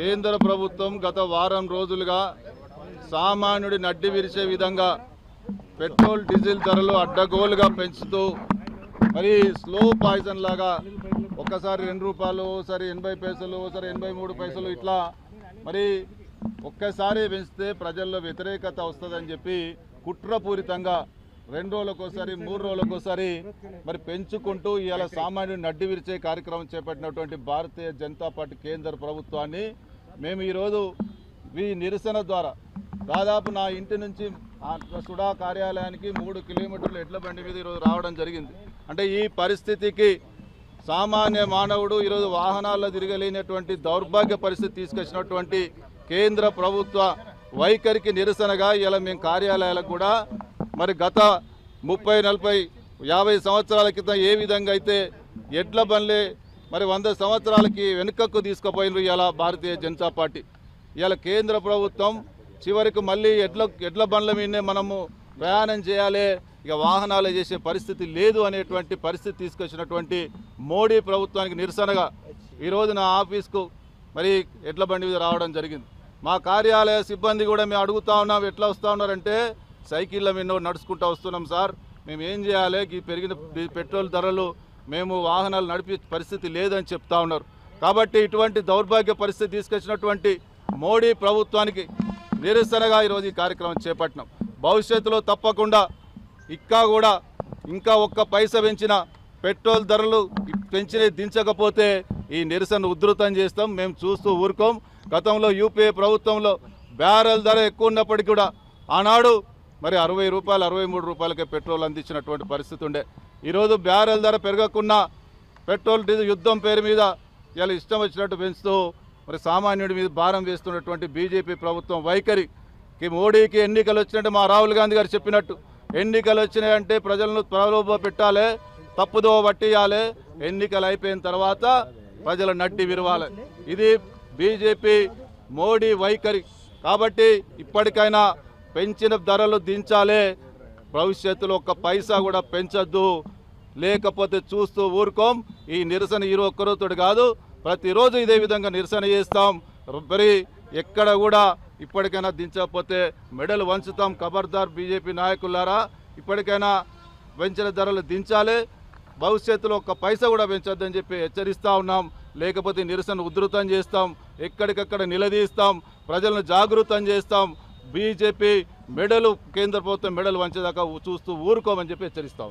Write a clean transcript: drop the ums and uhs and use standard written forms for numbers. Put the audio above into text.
కేంద్ర ప్రభుత్వం గత వారం రోజులుగా సామాన్యుడి నడ్డి విరిచే విధంగా పెట్రోల్ డీజిల్ ధరలు అడ్డగోలుగా పెంచుతూ మరి స్లో పాయిజన్ లాగా ఒక్కసారి 2 రూపాయలు, ఒకసారి 80 పైసలు, ఒకసారి 83 పైసలు, ఇట్లా మరి ఒక్కసారి పెంచితే ప్రజల్లో వ్యతిరేకత వస్తుందని చెప్పి కుట్రపూరితంగా 2 రోజులకోసారి 3 రోజులకోసారి మరి పెంచుకుంటూ ఇవాళ సామాన్యుడిని నడ్డి విరిచే కార్యక్రమం చేపట్టినటువంటి భారతీయ జనతా పార్టీ కేంద్ర ప్రభుత్వాన్ని మేము ఈరోజు ఈ నిరసన ద్వారా దాదాపు నా ఇంటి నుంచి సుడా కార్యాలయానికి 3 కిలోమీటర్లు ఎడ్ల బండి మీద ఈరోజు రావడం జరిగింది. అంటే ఈ పరిస్థితికి సామాన్య మానవుడు ఈరోజు వాహనాల్లో తిరగలేనటువంటి దౌర్భాగ్య పరిస్థితి తీసుకొచ్చినటువంటి కేంద్ర ప్రభుత్వ వైఖరికి నిరసనగా ఇలా మేము కార్యాలయాలకు కూడా మరి గత 30, 40, 50 సంవత్సరాల క్రితం ఏ విధంగా అయితే ఎడ్ల బండ్లే మరి 100 సంవత్సరాలకి వెనుకకు తీసుకుపోయినారు ఇలా భారతీయ జనతా పార్టీ. ఇలా కేంద్ర ప్రభుత్వం చివరికి మళ్ళీ ఎడ్ల బండ్ల మీదనే మనము ప్రయాణం చేయాలి, ఇక వాహనాలు చేసే పరిస్థితి లేదు అనేటువంటి పరిస్థితి తీసుకొచ్చినటువంటి మోడీ ప్రభుత్వానికి నిరసనగా ఈరోజు నా ఆఫీస్కు మరి ఎడ్ల బండి మీద రావడం జరిగింది. మా కార్యాలయ సిబ్బంది కూడా మేము అడుగుతా ఉన్నాం, ఎట్లా వస్తూ ఉన్నారంటే సైకిళ్ళ మీద నడుచుకుంటూ వస్తున్నాం సార్, మేము ఏం చేయాలి, ఈ పెరిగిన పెట్రోల్ ధరలు మేము వాహనాలు నడిపే పరిస్థితి లేదని చెప్తా ఉన్నారు. కాబట్టి ఇటువంటి దౌర్భాగ్య పరిస్థితి తీసుకొచ్చినటువంటి మోడీ ప్రభుత్వానికి నిరసనగా ఈరోజు ఈ కార్యక్రమం చేపట్టినాం. భవిష్యత్తులో తప్పకుండా ఇంకా ఒక్క పైసా పెంచిన పెట్రోల్ ధరలు దించకపోతే ఈ నిరసన ఉధృతం చేస్తాం. మేము చూస్తూ ఊరుకోం. గతంలో యూపీఏ ప్రభుత్వంలో బ్యారెల్ ధర ఎక్కువ ఉన్నప్పటికీ కూడా ఆనాడు మరి 60 రూపాయలు 63 రూపాయలకే పెట్రోల్ అందించినటువంటి పరిస్థితి ఉండే. ఈరోజు బ్యారెల్ ధర పెరగకుండా పెట్రోల్ డీజిల్ యుద్ధం పేరు మీద ఇలా ఇష్టం వచ్చినట్టు పెంచుతూ మరి సామాన్యుడి మీద భారం వేస్తున్నటువంటి బీజేపీ ప్రభుత్వం వైఖరికి మోడీకి ఎన్నికలు వచ్చినట్టు మా రాహుల్ గాంధీ గారు చెప్పినట్టు ఎన్నికలు వచ్చినాయంటే ప్రజలను ప్రలోభ పెట్టాలి, తప్పుదో పట్టియాలి, ఎన్నికలు అయిపోయిన తర్వాత ప్రజల నడ్డి విరవాలి. ఇది బీజేపీ మోడీ వైఖరి. కాబట్టి ఇప్పటికైనా పెంచిన ధరలు దించాలి, భవిష్యత్తులో ఒక్క పైసా కూడా పెంచొద్దు, లేకపోతే చూస్తూ ఊరుకోం. ఈ నిరసన ఒక్కరోజుతో కాదు, ప్రతిరోజు ఇదే విధంగా నిరసన చేస్తాం. మరి ఎక్కడ కూడా ఇప్పటికైనా దించకపోతే మెడలు వంచుతాం. ఖబర్దార్ బీజేపీ నాయకులారా, ఇప్పటికైనా పెంచిన ధరలు దించాలి, భవిష్యత్తులో ఒక్క పైసా కూడా పెంచొద్దని చెప్పి హెచ్చరిస్తూ ఉన్నాం. లేకపోతే నిరసన ఉధృతం చేస్తాం, ఎక్కడికక్కడ నిలదీస్తాం, ప్రజలను జాగృతం చేస్తాం. బీజేపీ కేంద్ర ప్రభుత్వం మెడలు వంచేదాకా చూస్తూ ఊరుకోమని చెప్పి హెచ్చరిస్తాం.